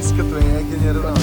си като е генерирана.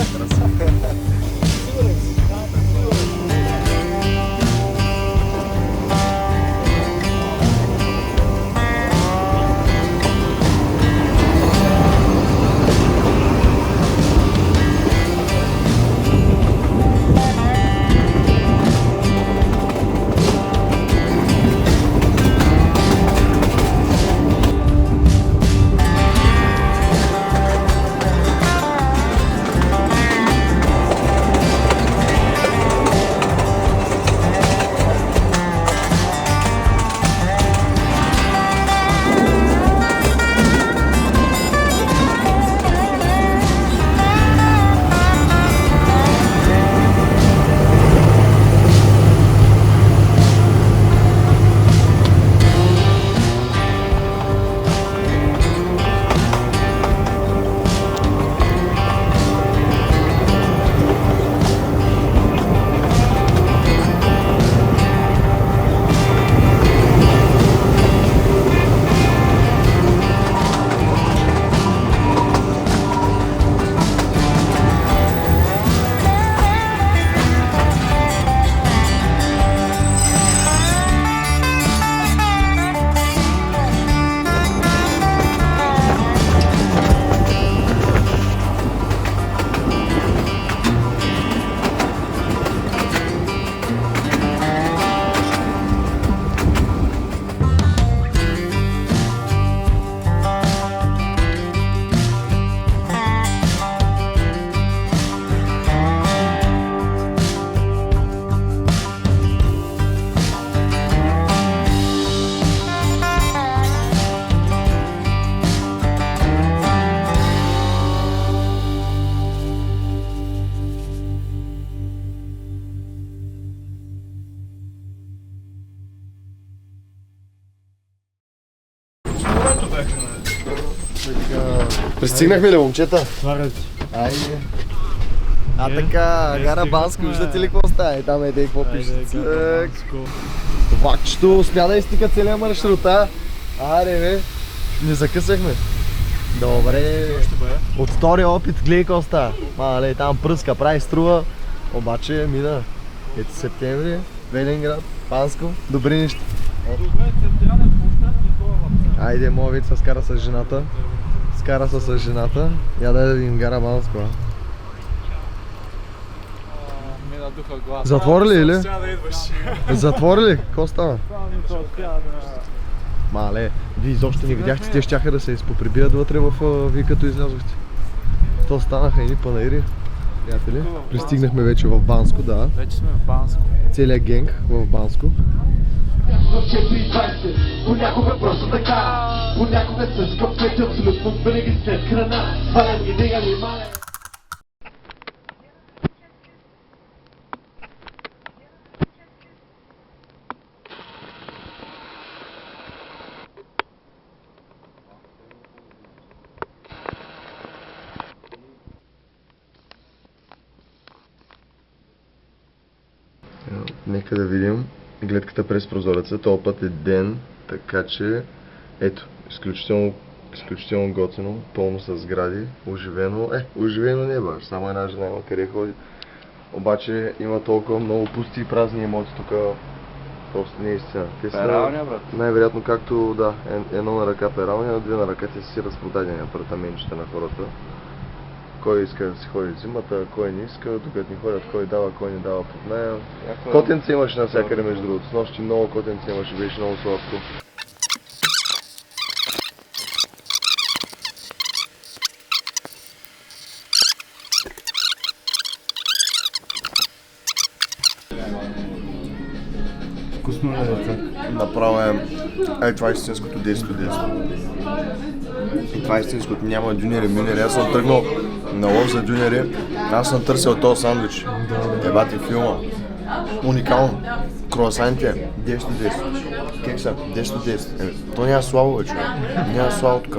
Пристигнахме ли, момчета? Айде. А така, гара Банско, виждате ли какво става? Там е какво пише. Влакчето успя да изтика целия маршрут, а? Аре, бе. Не закъсахме. Добре. От втория опит гледай какво става. Мале, там пръска, прави струва. Обаче мина. Ето септември, Велинград, Банско, добри неща. Айде, моят вид се скара с жената. Скара се с жената. Я да видим гара Банско. Затвори ли или? Затвори ли? Какво става? Мале, вие изобщо не видяхте, те щяха да се изпоприбият вътре вие като излязохте. То станаха едни панаири. Приятели, пристигнахме вече в Банско, да. Вече сме в Банско. Целият генг в Банско. Понякога просто така, понякога с кафете, абсолютно винаги след храна. Свалям ги, дига ли, маля. Нека да видим гледката през прозореца. Този път е ден, така че ето, изключително готино, пълно с сгради, оживено. Оживено не е баш, само една жена има къде ходи. Обаче има толкова много пусти и празни имоти тук. Просто не е истина. Те са най-вероятно както, да, едно на ръка пералня, две на ръка те си разпродадени апартаментчета на хората. Кой иска да си ходи зимата, кой не иска, докато ни ходят, кой дава, кой не дава под наем. Котенце имаше навсякъде между другото. С нощи много котенце имаше, беше много сладко. Вкусно ли е, деца? Направо е, това е истинското 10/10. И това е истинското, няма дюнери, минери. Аз съм тръгнал на лов за дюнери, аз съм търсил този сандвич. Ебати филма. Уникално. Круасаните 10/10. Кекса 10/10. То няма слабо, бе, човек. Няма слабо тук.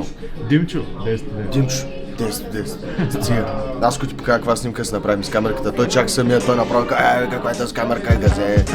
Димчо 10/10. Димчо 10/10. Стига. Аз като ти покажа каква снимка си направим с камерката, той чак самия, той направи каква е тази камерка, газе.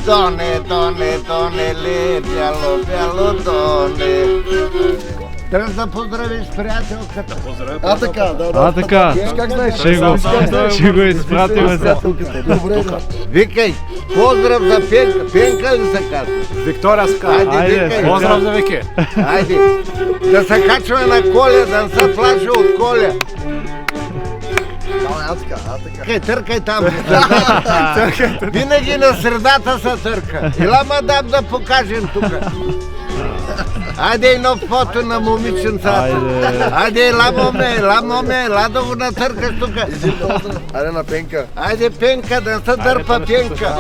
Доне, доне, доне, ле, бяло, бяло, доне. Трябва да поздравиш приятелката. А така, да. А, така. Как знаеш? Ще го изпратиме за... Добре, да. Викай, поздрав за Пенка. Пенка ли се казва? Виктория ска. Айде, викай. Поздрав за Вики. Айде, да се качва на Коля, да не се плаши от Коля. А така, а така. Търкай, търкай там. Винаги на средата се търка. Ела, мадам, да покажем тук. Айде едно фото на момиченцата. Айде, ела моме, ела да го натъркаш тук. Айде на Пенка. Айде, Пенка, да се дърпа Пенка.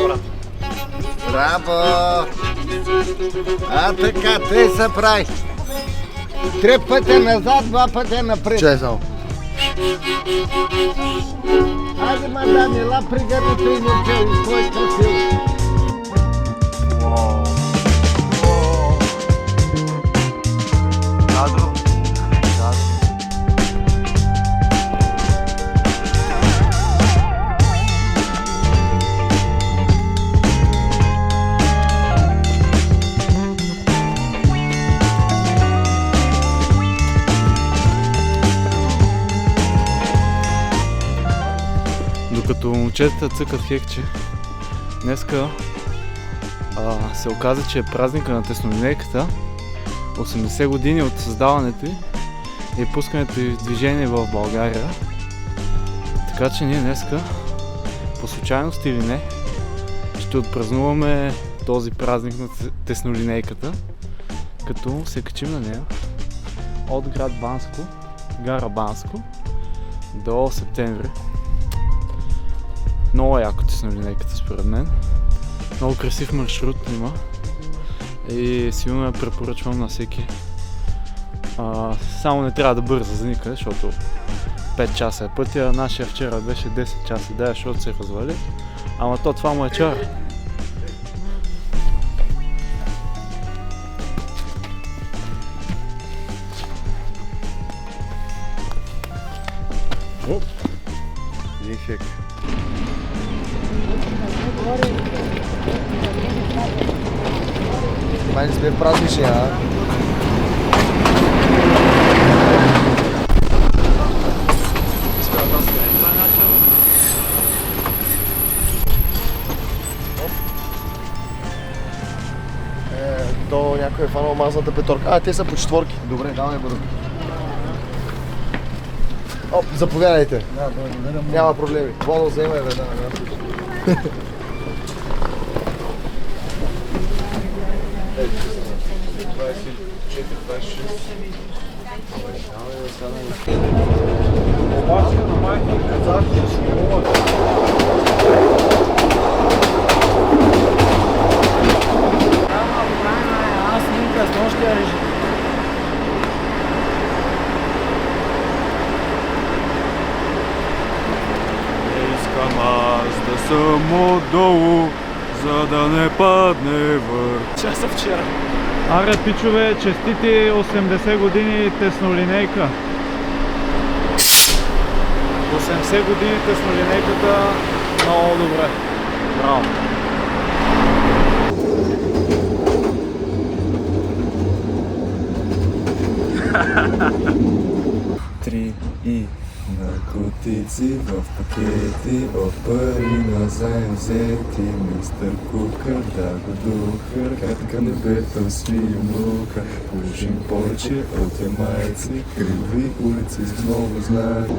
Браво! А така, тъй се прави. 3 пъти назад, 2 пъти напред. Чай само. Айде, мадам, ела пригърнете и момче, и твой красив. Докато момчетата цъкат хекче, днеска се оказа, че е празника на теснолинейката, 80 години от създаването й и пускането й в движение в България. Така че ние днеска, по случайност или не, ще отпразнуваме този празник на теснолинейката, като се качим на нея от град Банско, гара Банско, до септември. Много яко теснолинейката според мен. Много красив маршрут има и силно я препоръчвам на всеки. Само не трябва да бърза за никъде, защото 5 часа е пътя. Нашия вчера беше 10 часа, да, защото се развали. Ама това му е чар. Един хек. Май не сме празнични, а? То някой е фанал мазната петорка. Те са по четворки. Добре, давай бързо. Оп, заповядайте. Да, благодаря. Няма проблеми. Воно вземай, бе, да. Искам аз да съм отдолу, за да не падне върх. Часа вчера. Аре, пичове, честити 80 години теснолинейка. 80 години теснолинейката, много добре. Браво! Три и наркотици в пакети, от пари на заем взети. Мистер Кукър, да го духър, как към небето сви мука. Пушим повече от ямайци, криви улици с много знаки.